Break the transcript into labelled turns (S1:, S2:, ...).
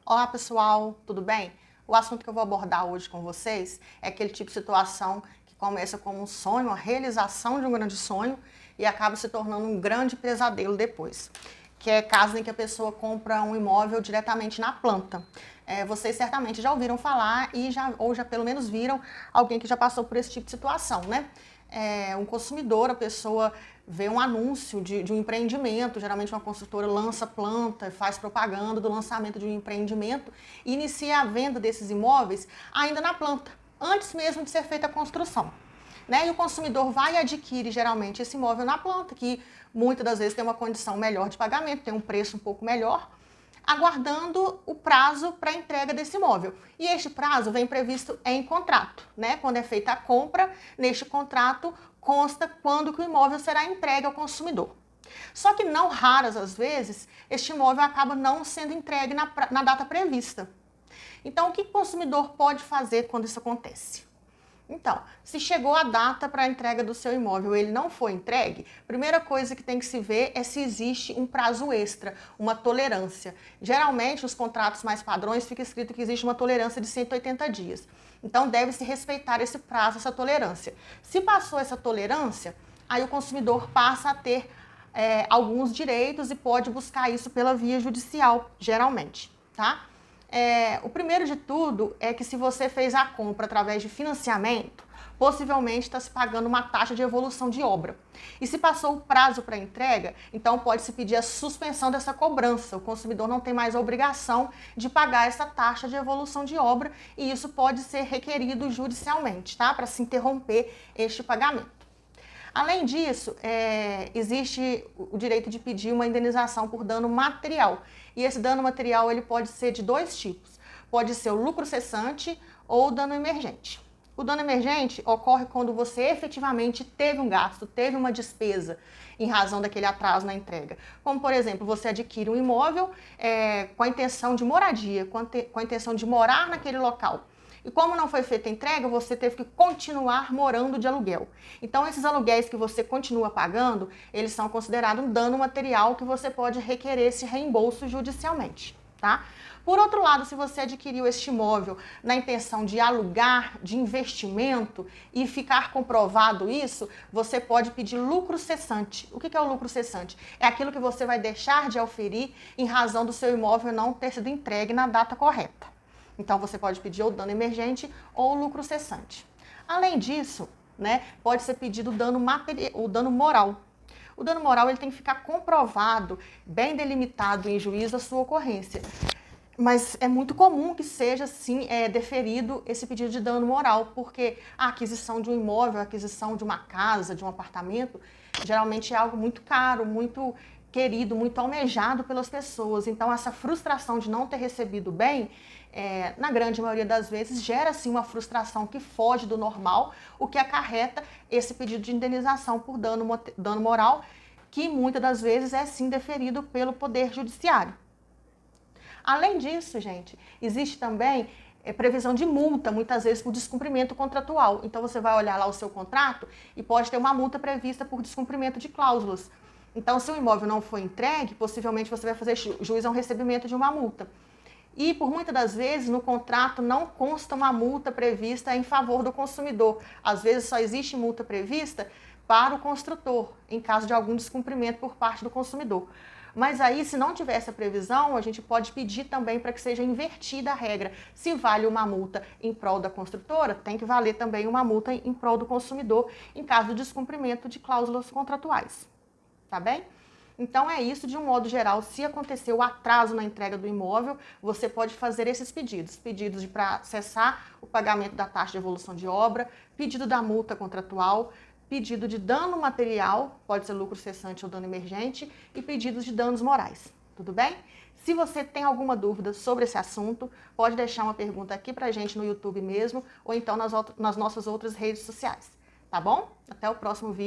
S1: Olá pessoal, tudo bem? O assunto que eu vou abordar hoje com vocês é aquele tipo de situação que começa como um sonho, a realização de um grande sonho e acaba se tornando um grande pesadelo depois. Que é caso em que a pessoa compra um imóvel diretamente na planta. Vocês certamente já ouviram falar ou já pelo menos viram alguém que já passou por esse tipo de situação, né? Um consumidor, a pessoa vê um anúncio de um empreendimento, geralmente uma construtora lança planta, faz propaganda do lançamento de um empreendimento e inicia a venda desses imóveis ainda na planta, antes mesmo de ser feita a construção. E o consumidor vai e adquire geralmente esse imóvel na planta, que muitas das vezes tem uma condição melhor de pagamento, tem um preço um pouco melhor, aguardando o prazo para a entrega desse imóvel. E este prazo vem previsto em contrato, Quando é feita a compra, neste contrato consta quando que o imóvel será entregue ao consumidor. Só que não raras as vezes, este imóvel acaba não sendo entregue na data prevista. Então, o que o consumidor pode fazer quando isso acontece? Então, se chegou a data para a entrega do seu imóvel e ele não foi entregue, a primeira coisa que tem que se ver é se existe um prazo extra, uma tolerância. Geralmente, os contratos mais padrões fica escrito que existe uma tolerância de 180 dias. Então, deve-se respeitar esse prazo, essa tolerância. Se passou essa tolerância, aí o consumidor passa a ter alguns direitos e pode buscar isso pela via judicial, geralmente, tá? O primeiro de tudo é que se você fez a compra através de financiamento, possivelmente está se pagando uma taxa de evolução de obra. E se passou o prazo para entrega, então pode-se pedir a suspensão dessa cobrança. O consumidor não tem mais a obrigação de pagar essa taxa de evolução de obra e isso pode ser requerido judicialmente, tá? Para se interromper este pagamento. Além disso, existe o direito de pedir uma indenização por dano material. E esse dano material ele pode ser de dois tipos. Pode ser o lucro cessante ou o dano emergente. O dano emergente ocorre quando você efetivamente teve um gasto, teve uma despesa em razão daquele atraso na entrega. Como, por exemplo, você adquire um imóvel com a intenção de moradia, com a intenção de morar naquele local. E como não foi feita a entrega, você teve que continuar morando de aluguel. Então, esses aluguéis que você continua pagando, eles são considerados um dano material que você pode requerer esse reembolso judicialmente, tá? Por outro lado, se você adquiriu este imóvel na intenção de alugar, de investimento e ficar comprovado isso, você pode pedir lucro cessante. O que é o lucro cessante? É aquilo que você vai deixar de auferir em razão do seu imóvel não ter sido entregue na data correta. Então, você pode pedir o dano emergente ou o lucro cessante. Além disso, pode ser pedido o dano moral. O dano moral ele tem que ficar comprovado, bem delimitado em juízo a sua ocorrência. Mas é muito comum que seja, sim, deferido esse pedido de dano moral, porque a aquisição de um imóvel, a aquisição de uma casa, de um apartamento, geralmente é algo muito caro, muito querido, muito almejado pelas pessoas. Então, essa frustração de não ter recebido bem, na grande maioria das vezes, gera, sim, uma frustração que foge do normal, o que acarreta esse pedido de indenização por dano moral, que muitas das vezes é, sim, deferido pelo Poder Judiciário. Além disso, gente, existe também previsão de multa, muitas vezes por descumprimento contratual. Então, você vai olhar lá o seu contrato e pode ter uma multa prevista por descumprimento de cláusulas. Então, se o imóvel não for entregue, possivelmente você vai fazer jus a um recebimento de uma multa. E, por muitas das vezes, no contrato não consta uma multa prevista em favor do consumidor. Às vezes, só existe multa prevista para o construtor, em caso de algum descumprimento por parte do consumidor. Mas aí, se não tiver essa previsão, a gente pode pedir também para que seja invertida a regra. Se vale uma multa em prol da construtora, tem que valer também uma multa em prol do consumidor, em caso de descumprimento de cláusulas contratuais. Tá bem? Então é isso, de um modo geral. Se acontecer o atraso na entrega do imóvel, você pode fazer esses pedidos. Pedidos para cessar o pagamento da taxa de evolução de obra, pedido da multa contratual, pedido de dano material, pode ser lucro cessante ou dano emergente, e pedidos de danos morais. Tudo bem? Se você tem alguma dúvida sobre esse assunto, pode deixar uma pergunta aqui pra gente no YouTube mesmo, ou então nas nossas outras redes sociais. Tá bom? Até o próximo vídeo.